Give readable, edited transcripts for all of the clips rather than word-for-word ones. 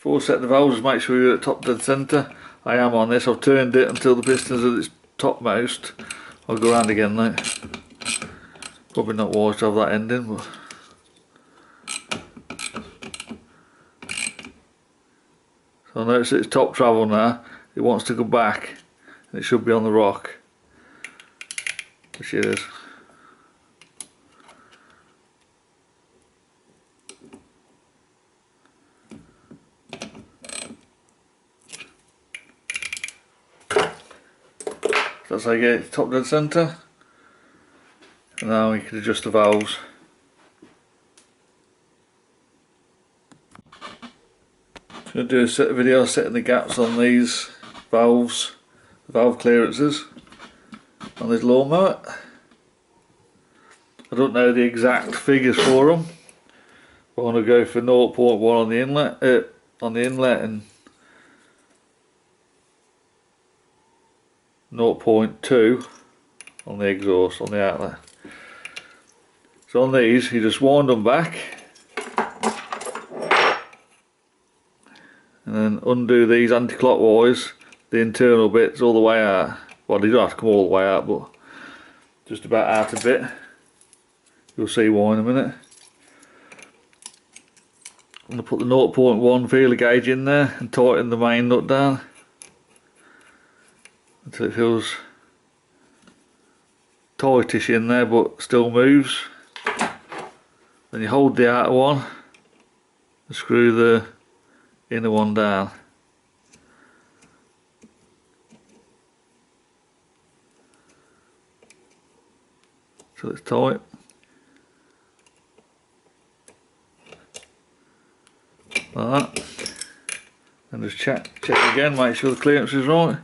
Before setting the valves, make sure you're at top dead centre. I am on this. I've turned it until the piston's at its topmost. I'll go around again now. Probably not wise to have that ending, but so I notice it's top travel now. It wants to go back, and it should be on the rock, which it is. That's how you get it top dead centre. And now you can adjust the valves. I'm going to do a set of videos setting the gaps on these valves, the valve clearances on this lawnmower. I don't know the exact figures for them. I want to go for 0.1 on the inlet, and 0.2 on the exhaust, on the outlet. So on these, you just wind them back and then undo these anti-clockwise, the internal bits all the way out. Well, they don't have to come all the way out, but just about out a bit. You'll see why in a minute. I'm going to put the 0.1 feeler gauge in there and tighten the main nut down until it feels tightish in there but still moves. Then you hold the outer one and screw the inner one down. So it's tight. Like that. And just check again, make sure the clearance is right.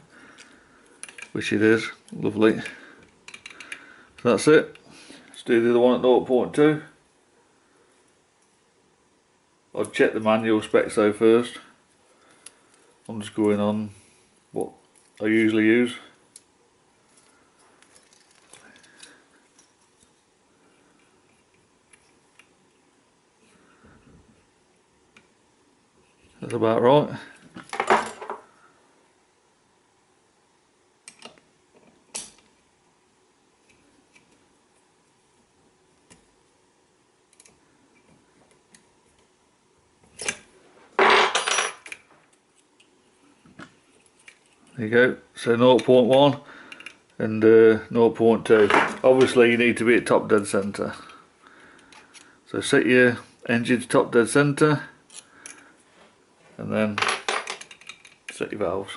Which it is. Lovely. So that's it. Let's do the other one at 0.2. I'll check the manual specs though first. I'm just going on what I usually use. That's about right. There you go, so 0.1 and 0.2. Obviously you need to be at top dead centre. So set your engine to top dead centre and then set your valves.